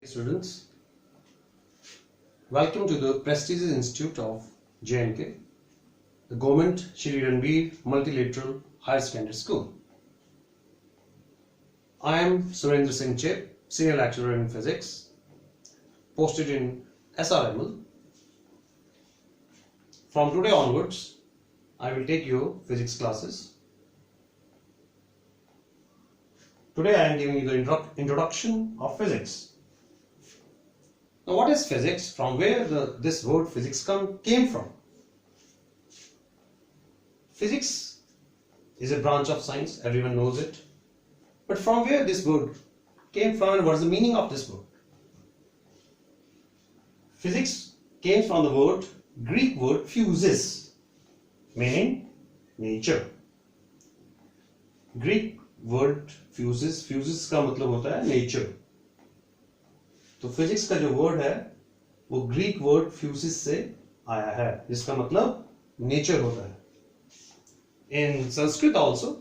Students, welcome to the prestigious institute of J&K, the Government Shri Ranveer Multilateral Higher Secondary School. I am Surendra Singh Chib, Senior Lecturer in Physics, posted in SRML. From today onwards, I will take your physics classes. Today I am giving you the introduction of physics. Now, what is physics? From where this word physics came from? Physics is a branch of science, everyone knows it. But from where this word came from and what is the meaning of this word? Physics came from the Greek word physis, meaning nature. Greek word physis का मतलब होता है nature. तो physics का जो word है वो Greek word फ्यूसिस से आया है जिसका मतलब नेचर होता है. In Sanskrit also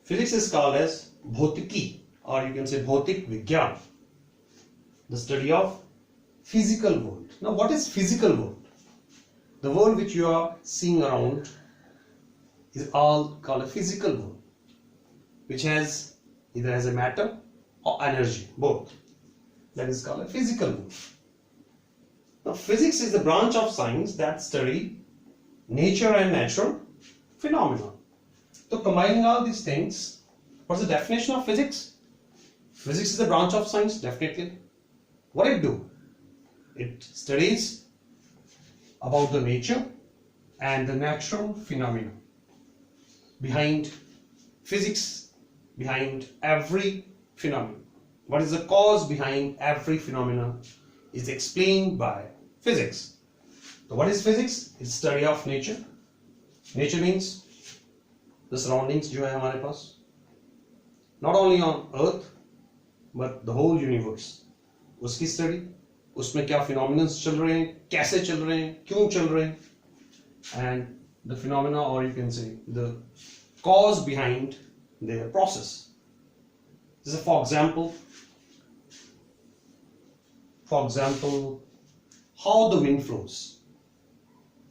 physics is called as भौतिकी और यू कैन से भौतिक विज्ञान, the study of physical world. Now what is physical world? The world which you are seeing around is all called a physical world which has either has a matter or energy, both. That is called a physical world. Now, physics is the branch of science that study nature and natural phenomena. So, combining all these things, what's the definition of physics? Physics is the branch of science, definitely. What it do? It studies about the nature and the natural phenomena behind physics, behind every phenomenon. What is the cause behind every phenomenon is explained by physics. So what is physics? It's study of nature. Nature means the surroundings जो है हमारे पास, not only on earth but the whole universe. उसकी study, उसमें क्या phenomena चल रहे हैं, कैसे चल रहे हैं, क्यों चल रहे हैं, and the phenomena, or you can say the cause behind their process. This is for example, how the wind flows.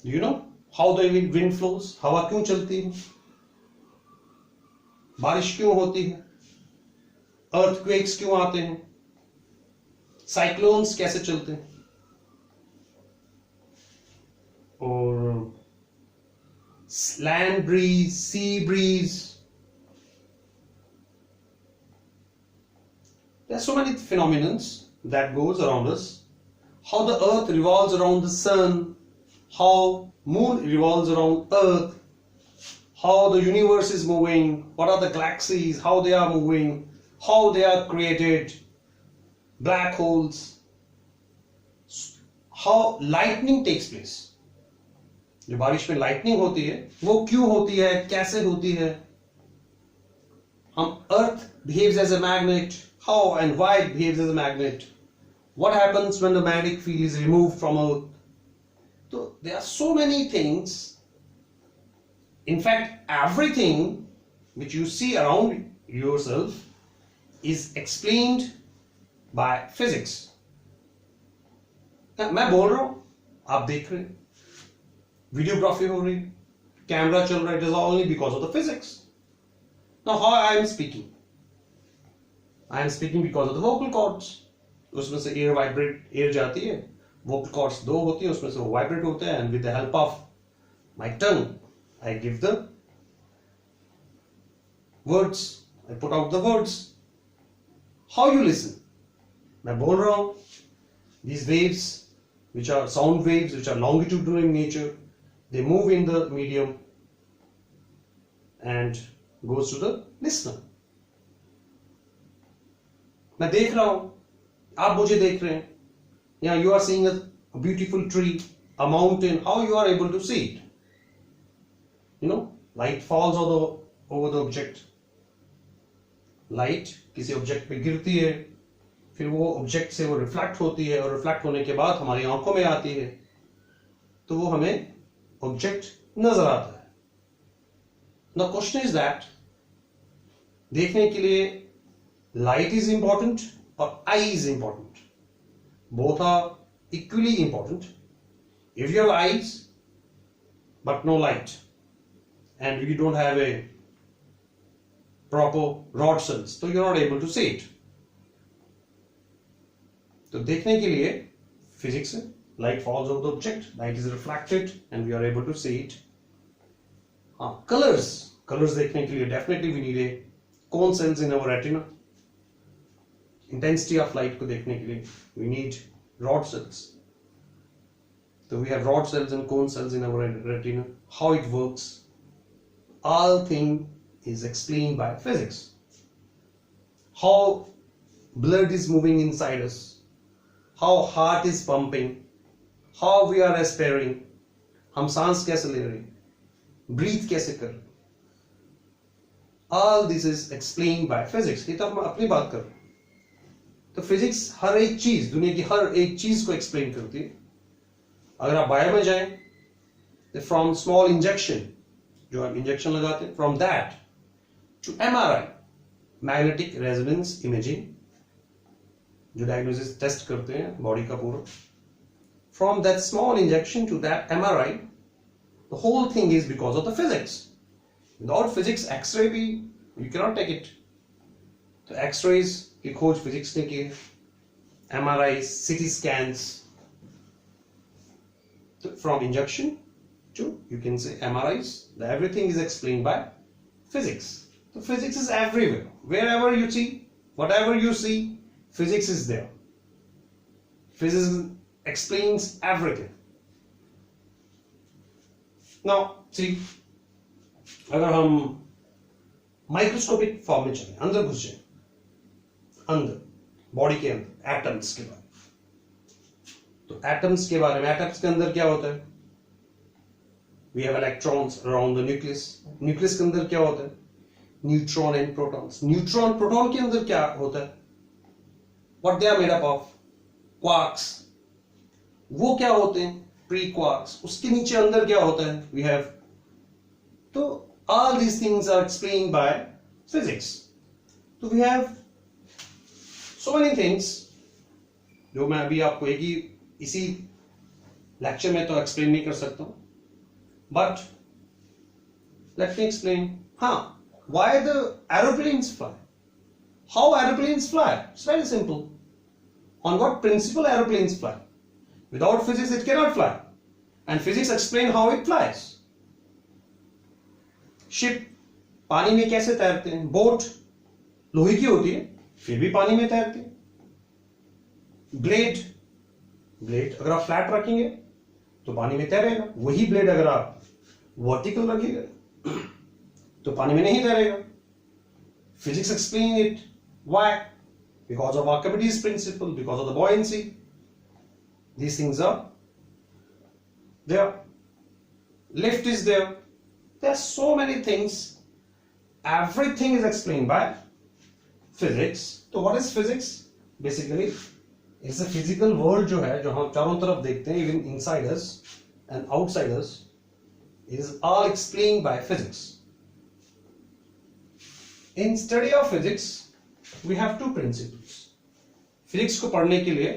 Do you know how the wind flows? हवा क्यों चलती है, बारिश क्यों होती है, earthquakes क्यों आते हैं, cyclones कैसे चलते हैं, और land breeze, sea breeze. There are so many phenomena that goes around us. How the earth revolves around the sun, how moon revolves around earth, how the universe is moving, what are the galaxies, how they are moving, how they are created, black holes, how lightning takes place. जो बारिश में lightning होती है वो क्यों होती है, कैसे होती है, हम earth behaves as a magnet, how and why it behaves as a magnet, what happens when the magnetic field is removed from earth. So there are so many things. In fact, everything which you see around yourself is explained by physics. मैं बोल रहा हूं, आप देख रहे हैं, videography हो रही, कैमरा चल रहा है, it is only because of the physics. Now how I am speaking? I am speaking because of the vocal cords. उसमें से एयर जाती है, vocal cords दो होती है, उसमें से वो वाइब्रेट होते हैं, and with the help of my tongue I give the words, I put out the words. How you listen? मैं बोल रहा हूँ, these waves which are sound waves which are longitudinal in nature, they move in the medium and goes to the listener. मैं देख रहा हूं, आप मुझे देख रहे हैं, या you are seeing a beautiful tree, a mountain, how you are able to see it? You know, light falls over the object. Light किसी object पे गिरती है, फिर वो object से वो reflect होती है, और reflect होने के बाद हमारी आंखों में आती है, तो वो हमें object नजर आता है. Now question is that देखने के लिए light is important or eye is important. Both are equally important. If you have eyes but no light and you don't have a proper rod cells, so you're not able to see it. तो देखने के लिए physics है, light falls on the object, light is reflected and we are able to see it. हाँ, colors देखने के लिए definitely we need a cone cells in our retina. Intensity of light को देखने के लिए we need rod cells. So we have rod cells and cone cells in our retina. How it works, all thing is explained by physics. How blood is moving inside us, how heart is pumping, how we are respiring, हम सांस कैसे ले रहे हैं, breathe कैसे कर रहे हैं. All this is explained by physics. ये तो हम अपनी बात कर रहे हैं. तो फिजिक्स हर एक चीज, दुनिया की हर एक चीज को एक्सप्लेन करती है. अगर आप बायो में जाएं, तो फ्रॉम स्मॉल इंजेक्शन, जो आप इंजेक्शन लगाते हैं, from that to MRI, magnetic resonance imaging, जो डायग्नोसिस टेस्ट करते हैं बॉडी का पूरा, from that small injection to that MRI, the whole thing is because of the physics. Without physics x ray भी यू कैनॉट टेक इट. तो x rays की खोज physics ने की, MRI, CT scans. From injection to, you can say, MRIs, everything is explained by physics. So physics is everywhere. Wherever you see, whatever you see, physics is there. Physics explains everything. Now, see, अगर हम microscopic form में चलें, अंदर घुस जाए, अंदर body के अंदर एटम्स के बारे में, तो एटम्स के बारे में, एटम्स के अंदर क्या होता है? We have electrons around the nucleus. Nucleus के अंदर क्या होता है? Neutron and protons. Neutron proton के अंदर क्या होता है? What they are made up of? Quarks. वो क्या होते हैं? Pre quarks. उसके नीचे अंदर क्या होता है? We have. तो all these things are explained by physics. तो we have so many things जो मैं अभी आपको एक ही इसी लेक्चर में तो एक्सप्लेन नहीं कर सकता हूं, बट लेट मी एक्सप्लेन. हाँ, why the aeroplanes fly? How aeroplanes fly? It's very simple. On what principle aeroplanes fly? Without physics it cannot fly, and physics explain how it flies. Ship पानी में कैसे तैरते हैं? Boat लोहे की होती है, फिर भी पानी में तैरती है. ब्लेड अगर आप फ्लैट रखेंगे तो पानी में तैरेगा. वही ब्लेड अगर आप वर्टिकल रखिएगा तो पानी में नहीं तैरेगा. Physics explain it. Why? Because of Archimedes principle, because of the buoyancy. These things are there. Lift is there. There are so many things. Everything is explained by physics. So what is physics? Basically, it's a physical world जो है, जो हम चारों तरफ देखते हैं, even inside us and outside us, is all explained by physics. In study of physics, we have two principles. Physics को पढ़ने के लिए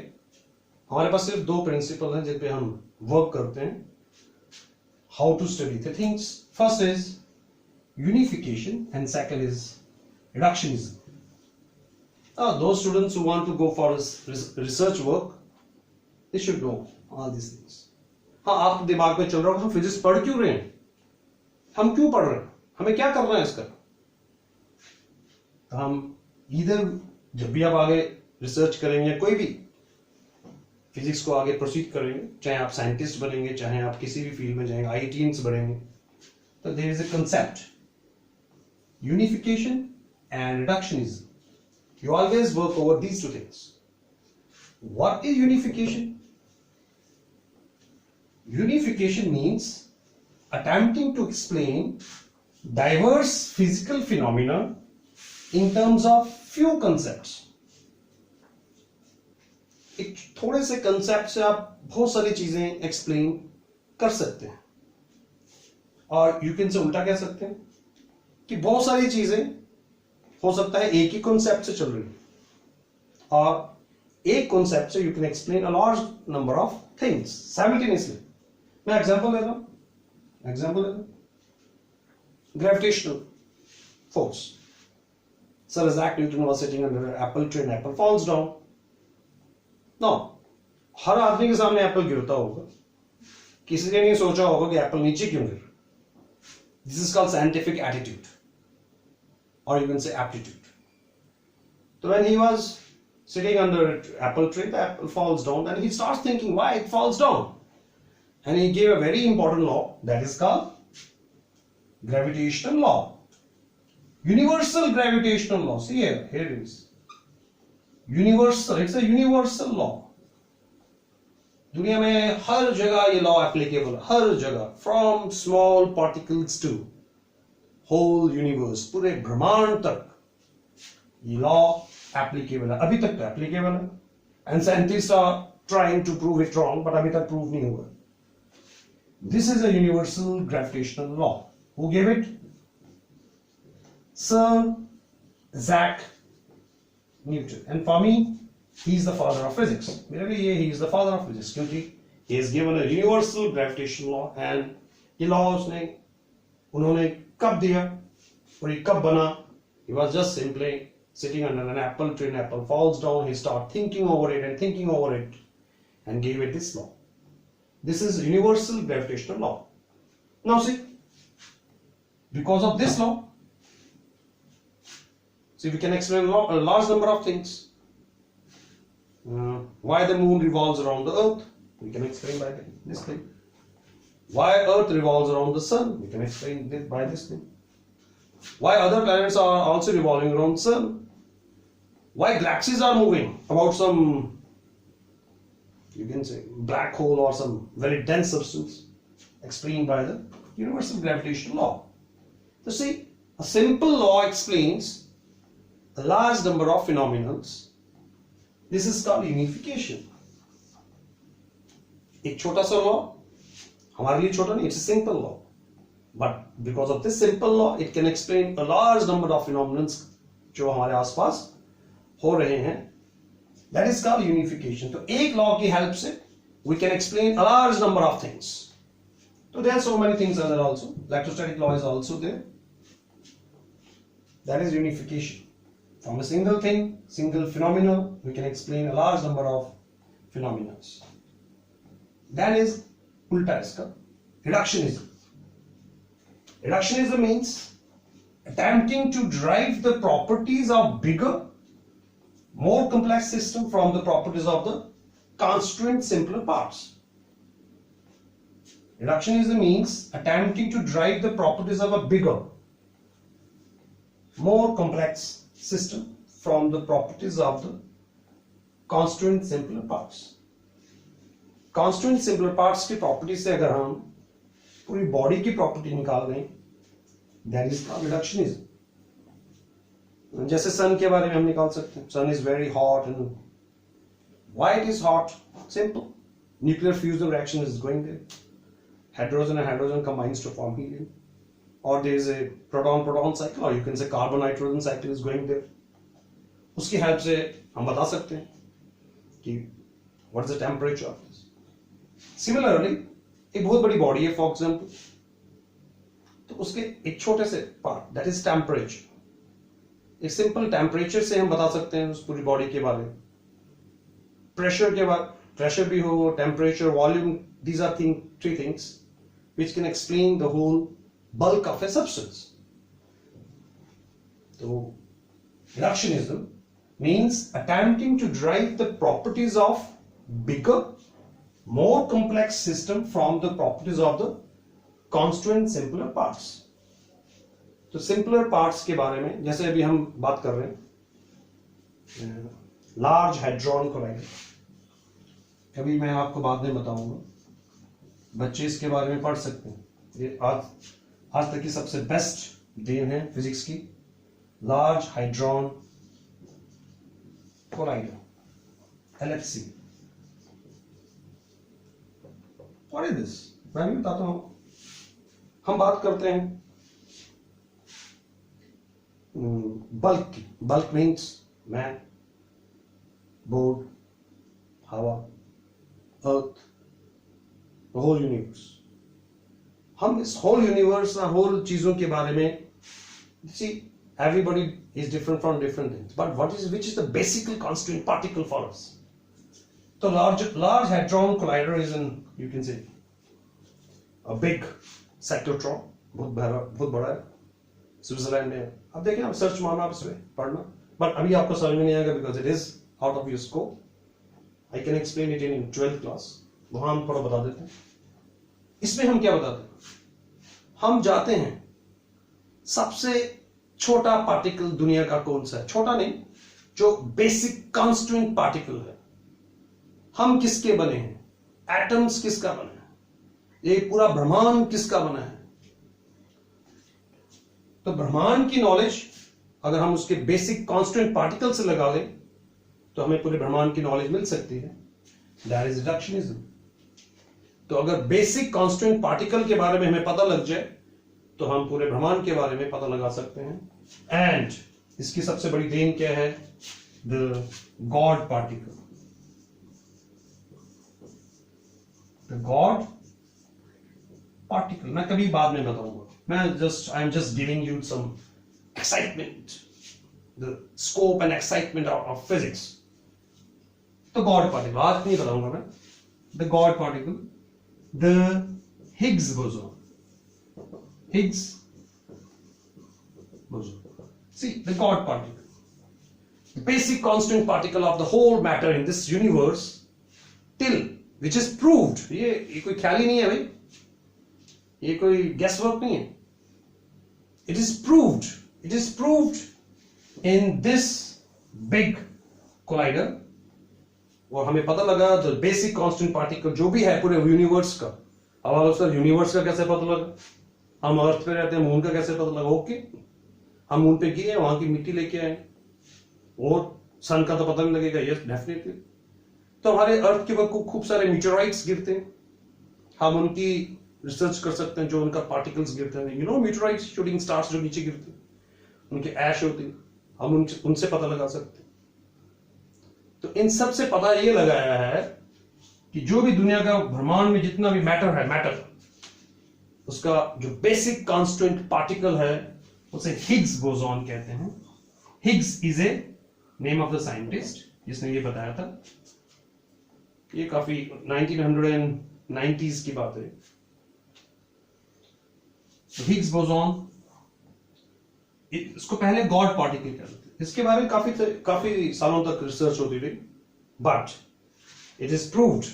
हमारे पास सिर्फ दो प्रिंसिपल हैं जिन पे हम वर्क करते हैं. How to study the things. First is unification and second is reductionism. Those students who want to go for research work, they should know all these things. हाँ, आपके दिमाग में चल रहा होगा हम फिजिक्स पढ़ क्यों रहे हैं, हम क्यों पढ़ रहे हैं, हमें क्या करना है इसका. तो हम इधर जब भी आप आगे रिसर्च करेंगे, कोई भी फिजिक्स को आगे प्रोसीड करेंगे, चाहे आप साइंटिस्ट बनेंगे, चाहे आप किसी भी फील्ड में जाएंगे, IITians बनेंगे, तो there is a concept unification and reductionism. You always work over these two things. What is unification? Unification means attempting to explain diverse physical phenomena in terms of few concepts. एक थोड़े से concept से आप बहुत सारी चीजें explain कर सकते हैं. और यू कैन से उल्टा कह सकते हैं कि बहुत सारी चीजें हो सकता है एक ही कॉन्सेप्ट से चल रही है और एक कॉन्सेप्ट से you can explain a large number of things simultaneously. मैं एग्जांपल ले रहा हूं. Gravitational force. Sir Isaac Newton was sitting under an apple tree and apple falls down. Now, हर आदमी के सामने एप्पल गिरता होगा, किसी ने नहीं सोचा होगा कि एप्पल नीचे क्यों गिर. This is called scientific attitude, or you can say aptitude. So when he was sitting under an apple tree, the apple falls down, and he starts thinking why it falls down, and he gave a very important law that is called Gravitational Law. Universal gravitational law. See here it is. Universal. It's a universal law. दुनिया में हर जगह ये law applicable, हर जगह, from small particles to whole universe, पूरे ब्रह्मांड तक ये लॉ एप्लीकेबल है. अभी तक तो एप्लीकेबल है, and scientist are trying to prove it wrong, but अभी तक प्रूव नहीं हुआ. This is a universal gravitational law. Who gave it? Sir Isaac Newton. And for me, he is the father of physics. मेरे लिए he is the father of physics क्योंकि he has given a universal gravitational law, and ये law उन्होंने कब दिया और ये कब बना? He was just simply sitting under an apple tree, an apple falls down, he started thinking over it and gave it this law. This is universal gravitational law. Now see, because of this law, see, we can explain a large number of things. Why the moon revolves around the earth, we can explain by this thing. Why earth revolves around the sun, we can explain this by this thing. Why other planets are also revolving around the sun. Why galaxies are moving about some, you can say, black hole or some very dense substance, explained by the universal gravitational law. So see, a simple law explains a large number of phenomena. This is called unification. एक छोटा सा law, हमारे लिए छोटा नहीं, it's a simple law. But because of this simple law, it can explain a large number of phenomena जो हमारे आसपास हो रहे हैं. That is called unification. तो एक law की help से we can explain a large number of things. So there are so many things other also. Electrostatic law is also there. That is unification. From a single thing, single phenomena, we can explain a large number of phenomena. That is ulta iska, reductionism. Reductionism means attempting to derive the properties of bigger, more complex system from the properties of the constituent simpler parts. Reductionism means attempting to derive the properties of a bigger, more complex system from the properties of the constituent simpler parts. Constituent simpler parts की properties से अगर हम पूरी body की property निकाल दें, that is called reductionism. जैसे sun के बारे में हम निकाल सकते हैं. Sun is very hot, and why it is hot? Simple. Nuclear fusion reaction is going there. Hydrogen and hydrogen combines to form helium. Or there is a proton-proton cycle, or you can say carbon-nitrogen cycle is going there. उसकी help से हम बता सकते हैं कि what is the temperature of this. Similarly, एक बहुत बड़ी body है, for example, तो उसके एक छोटे से part, that is temperature. एक simple temperature से हम बता सकते हैं उस पूरी body के बारे में. Pressure के बाद, pressure भी हो, temperature, volume, these are three things which can explain the whole bulk of a substance. So, reductionism means attempting to derive the properties of bigger, more complex system from the properties of the constituent simpler parts. तो simpler parts के बारे में जैसे अभी हम बात कर रहे हैं large hadron collider, कभी मैं आपको बाद में बताऊंगा, बच्चे इसके बारे में पढ़ सकते हैं. ये आज तक की सबसे बेस्ट देन है फिजिक्स की, large hadron collider, LHC. What is this? मैं भी बताता हूं. हम बात करते हैं बल्क की. बल्क मीन्स मैं बोर्ड, हवा, अर्थ, द होल यूनिवर्स. हम इस होल यूनिवर्स ना होल चीजों के बारे में, see, everybody is different from different things, but which is the basic constant particle for us? The large hadron collider is you can say a big sectortron, बहुत बड़ा है, स्विट्जरलैंड में. अब देखिए, आप सर्च मारना, आप इसमें पढ़ना, बट अभी आपको समझ में नहीं आएगा because it is out of your scope. I can explain it in 12th class, वहां हम थोड़ा बता देते हैं. इसमें हम क्या बताते हैं? हम जाते हैं सबसे छोटा पार्टिकल दुनिया का कौन सा है, छोटा नहीं, जो बेसिक कांस्टेंट पार्टिकल है. हम किसके बने हैं? एटम्स किसका बना है? ये पूरा ब्रह्मांड किसका बना है? तो ब्रह्मांड की नॉलेज अगर हम उसके बेसिक कांस्टेंट पार्टिकल से लगा लें तो हमें पूरे ब्रह्मांड की नॉलेज मिल सकती है. That is reductionism. तो अगर बेसिक कांस्टेंट पार्टिकल के बारे में हमें पता लग जाए तो हम पूरे ब्रह्मांड के बारे में पता लगा सकते हैं. एंड इसकी सबसे बड़ी देन क्या है? The God particle. The God particle मैं कभी बाद में बताऊंगा. I am just giving you some excitement, the scope and excitement of physics. तो गॉड पार्टिकल आज नहीं बताऊंगा मैं. The God particle, the Higgs boson. Higgs boson. See, the God particle, the basic constant particle of the whole matter in this universe, till which is proved. ये कोई ख्याल ही नहीं है भाई, ये कोई guess work नहीं है. It is proved. It is proved in this big collider. और हमें पता लगा तो basic constant particle जो भी है पूरे यूनिवर्स का. अब आप सर यूनिवर्स का कैसे पता लगा? हम अर्थ पे रहते हैं, मून का कैसे पता लगा? ओके, हम मून पे गए, वहां की मिट्टी लेके आए, और सन का तो पता नहीं लगेगा. Yes, definitely. तो हमारे अर्थ के ऊपर खूब सारे मीटेराइट्स गिरते हैं, हम उनकी रिसर्च कर सकते हैं. जो उनका पार्टिकल्स गिरते हैं, यू नो, मीटेराइट्स, शूटिंग स्टार्स जो नीचे गिरते हैं, उनके ऐश होती है, हम उनसे पता लगा सकते हैं. तो इन सब से पता ये लगाया है कि जो भी दुनिया का ब्रह्मांड में जितना भी मैटर है, मैटर उसका जो बेसिक कांस्टेंट पार्टिकल है उसे हिग्स बोसॉन कहते हैं. Higgs is a name of the scientist जिसने ये बताया था. ये काफी 1990s की बात है. हिग्स बोसॉन, इसको पहले गॉड पार्टिकल कहते थे. इसके बारे में काफी सालों तक रिसर्च होती रही, but it is proved,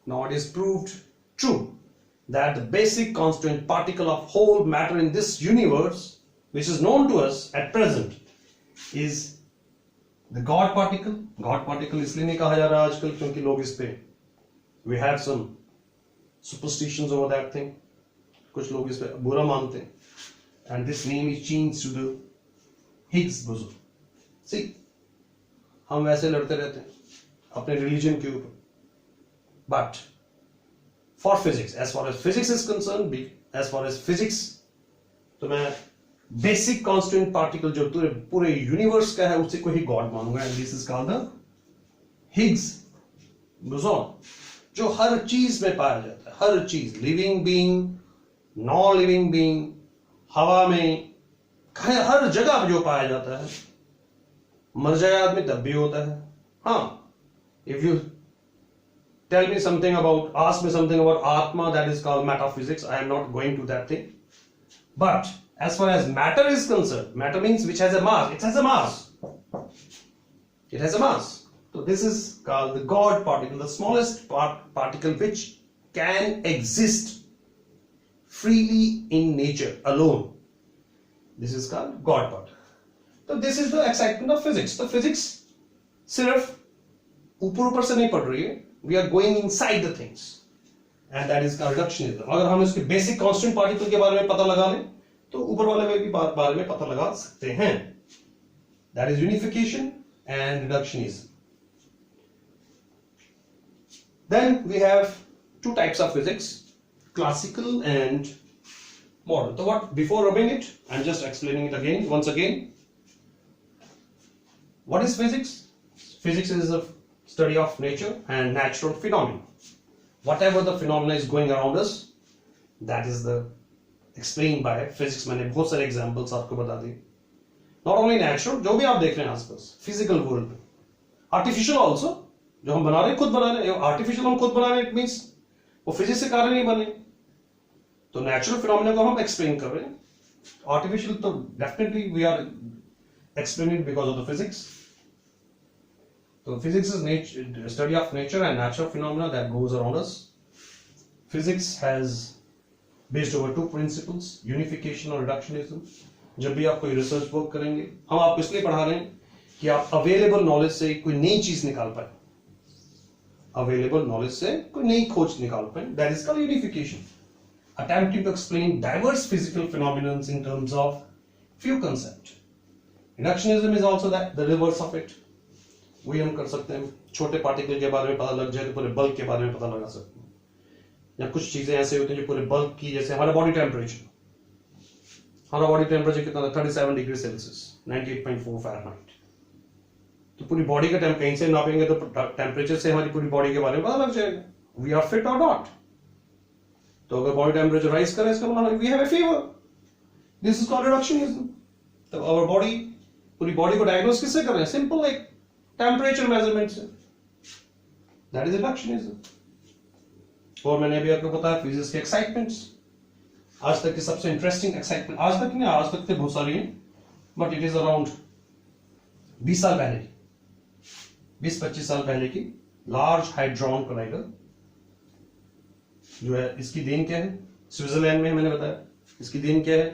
now it is proved true that the basic constant particle of whole matter in this universe, which is known to us at present, is the God particle. God particle इसलिए नहीं कहा जा रहा आजकल क्योंकि लोग इस पे we have some superstitions over that thing. कुछ लोग इस पे बुरा मानते हैं, and this name is changed to the Higgs boson. See, हम वैसे लड़ते रहते हैं अपने रिलीजन के ऊपर, but for physics, as far as physics is concerned, as far as physics, तो मैं बेसिक कांस्टेंट पार्टिकल जो पूरे यूनिवर्स का है उसी को ही गॉड मानूंगा. And this is called the Higgs boson, जो हर चीज में पाया जाता है. हर चीज, living being, non living being, हवा में, हर जगह जो पाया जाता है. मर जाए आदमी तब भी होता है. हाँ, if you tell me something about, ask me something about Atma, that is called metaphysics. I am not going to that thing. But as far as matter is concerned, matter means which has a mass. It has a mass. It has a mass. So this is called the God particle, the smallest particle which can exist freely in nature alone. This is called God particle. So this is the excitement of physics. So physics सिर्फ ऊपर से नहीं पढ़ रही है. We are going inside the things, and that is called reductionism. अगर हम इसके बेसिक कांस्टेंट पार्टिकल के बारे में पता लगा लें तो ऊपर वाले में भी बारे में पता लगा सकते हैं. That is unification and reductionism. Then we have two types of physics, classical and modern. So what, before rubbing it, I'm just explaining it again, once again. What is physics? Physics is study of nature and natural phenomena. Whatever the phenomena is going around us, that is the explained by physics. मैंने बहुत सारे examples आपको बता दिए. Not only natural, जो भी आप देख रहे हैं आसपास, physical world में, artificial also, जो हम बना रहे हैं खुद बना रहे हैं. artificial हम खुद बना रहे हैं, it means वो फिजिक्स के कारण नहीं बने. तो नेचुरल फिनोमेना को हम एक्सप्लेन कर रहे हैं. आर्टिफिशियल तो definitely we are explaining because of the physics. तो physics is study of nature and natural phenomena that goes around us. Physics has based over two principles, unification और reductionism. जब भी आप कोई रिसर्च वर्क करेंगे, हम आपको इसलिए पढ़ा रहे हैं कि आप अवेलेबल नॉलेज से कोई नई चीज निकाल पाए, अवेलेबल नॉलेज से कोई नई खोज निकाल पाए. That is called unification. Attempting to explain diverse physical phenomena in terms of few concepts. Reductionism is also the reverse of it. वही हम कर सकते हैं. छोटे पार्टिकल के बारे में पता लग जाए तो पूरे बल्क के बारे में पता लगा सकते हैं. या कुछ चीजें ऐसे होती हैं जो पूरे बल्क की, जैसे हमारा बॉडी टेम्परेचर. हमारा बॉडी टेम्परेचर कितना था? 37 डिग्री सेल्सियस, 98.4 फ़ारेनहाइट. तो पूरी बॉडी का कहीं से नापेंगे तो टेम्परेचर से हमारी पूरी बॉडी के बारे में पता लग जाएगा. We are fit or not. तो अगर बॉडी टेम्परेचर राइज करे, इसका मतलब we have a fever. This is called reductionism. तो आवर बॉडी, पूरी बॉडी को डायग्नोस किससे कर रहे हैं? सिंपल लाइक टेम्परेचर मेजरमेंट से. That is reductionism. और मैंने अभी आपको बताया फिजिक्स के एक्साइटमेंट्स. आज तक की सबसे इंटरेस्टिंग एक्साइटमेंट, आज तक नहीं, आज तक थे बहुत सारी हैं, बट इट इज अराउंड 20 साल पहले की, 20-25 साल पहले की लार्ज हाइड्रॉन कोलाइडर जो है. इसकी देन क्या है? स्विट्जरलैंड में, मैंने बताया. इसकी देन क्या है?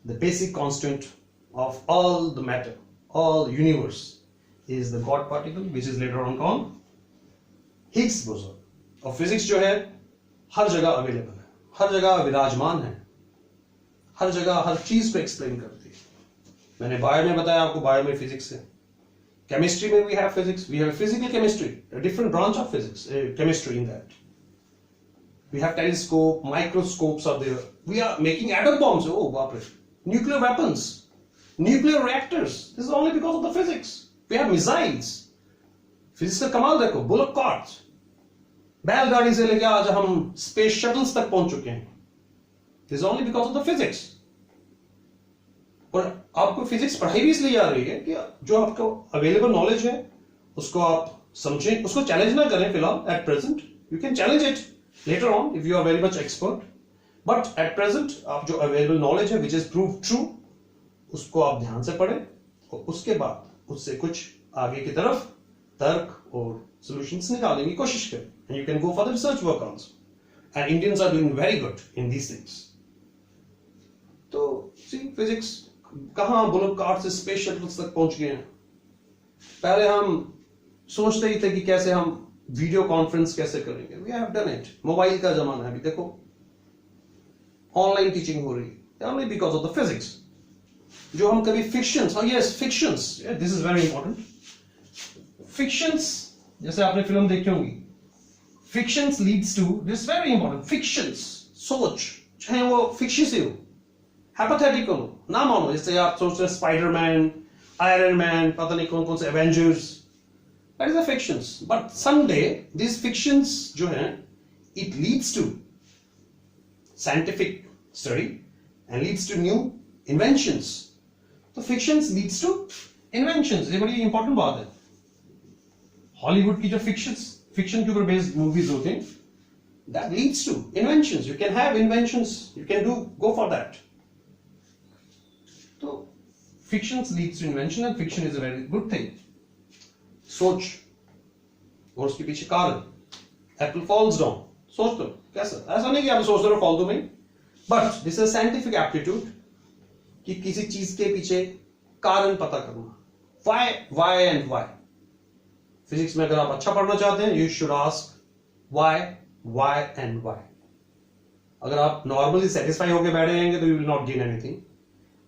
The basic constant of all the matter, all universe is the God particle which is later on called Higgs boson. और फिजिक्स जो है हर जगह अवेलेबल है, हर जगह विराजमान है, हर जगह हर चीज को एक्सप्लेन करती है. मैंने बायो में बताया आपको, बायो में फिजिक्स है. केमिस्ट्री में we have physics, we have physical chemistry, a different branch of physics, chemistry in that. We have telescope, microscopes are there. We are making atom bombs. Oh, baapre. Nuclear weapons, nuclear reactors. This is only because of the physics. We have missiles. Physics का कमाल देखो. Bullet carts, बैलगाड़ी से लेके आज हम space shuttles तक पहुंच चुके हैं. This is only because of the physics. और आपको फिजिक्स पढ़ाई भी इसलिए आ रही है कि जो आपको अवेलेबल नॉलेज है उसको आप समझें, उसको चैलेंज ना करें. फिलहाल at present you can challenge it later on if you are very much expert, but at present आप जो available knowledge है which is proved true, उसको आप ध्यान से पढ़ें और उसके बाद उससे कुछ आगे की तरफ तर्क और solutions निकालने की कोशिश करें. And you can go for the research work also. And Indians are doing very good in these things. तो see physics कहाँ बुलेट कार्ट से स्पेस शटल्स तक पहुंच गए हैं. पहले हम सोचते ही थे कि कैसे हम वीडियो कॉन्फ्रेंस कैसे करेंगे. We have done it. Mobile का जमाना है अभी, देखो ऑनलाइन टीचिंग हो रही है only because of the physics. जो हम कभी fictions, yes fictions, this is very important. Fictions जैसे आपने फिल्म देखी होंगी, fictions leads to this very important. Fictions, सोच, चाहे वो फिक्शन से हो, हाइपोथेटिकल हो, ना मानो. जैसे आप सोच रहे स्पाइडरमैन, आयरन मैन, पता नहीं कौन कौन से Avengers, that is the fictions. But someday these fictions जो हैं, it leads to scientific study and leads to new inventions. तो fictions leads to inventions. ये बड़ी important बात है. हॉलीवुड की जो fiction के ऊपर based movies होते हैं, that leads to inventions. You can have inventions. You can go for that. तो fictions leads to invention and fiction is a very good thing. सोच और उसके पीछे कारण. एप्पल फॉल्स डाउन, सोच दो कैसा. ऐसा नहीं कि आप सोच रहे फॉल दो नहीं, but this is scientific aptitude कि किसी चीज के पीछे कारण पता करना. Why and why. फिजिक्स में अगर आप अच्छा पढ़ना चाहते हैं, you should ask why and why. अगर आप नॉर्मली सेटिस्फाई होकर बैठे रहेंगे तो you will not gain anything.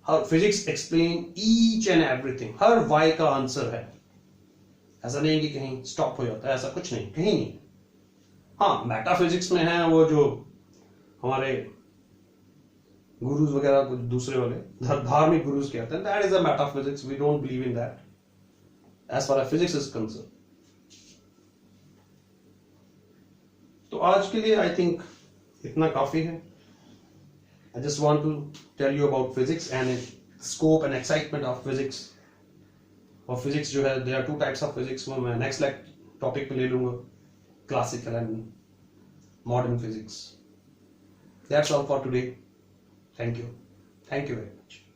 Her physics explain each and everything. Her why का आंसर है. ऐसा नहीं कि कहीं स्टॉप हो जाता है, ऐसा कुछ नहीं, कहीं नहीं. हाँ, मेटाफिजिक्स में है वो जो हमारे गुरुज वगैरह कुछ दूसरे वाले धार्मिक गुरुज कहते हैं, that is a metaphysics. We don't believe in that as far as physics is concern. तो आज के लिए आई थिंक इतना काफी है. I just want to tell you about physics and scope and excitement of physics. और physics जो है, there are two types of physics. वो मैं next topic पे ले लूँगा, classical and modern physics. That's all for today. Thank you. Thank you very much.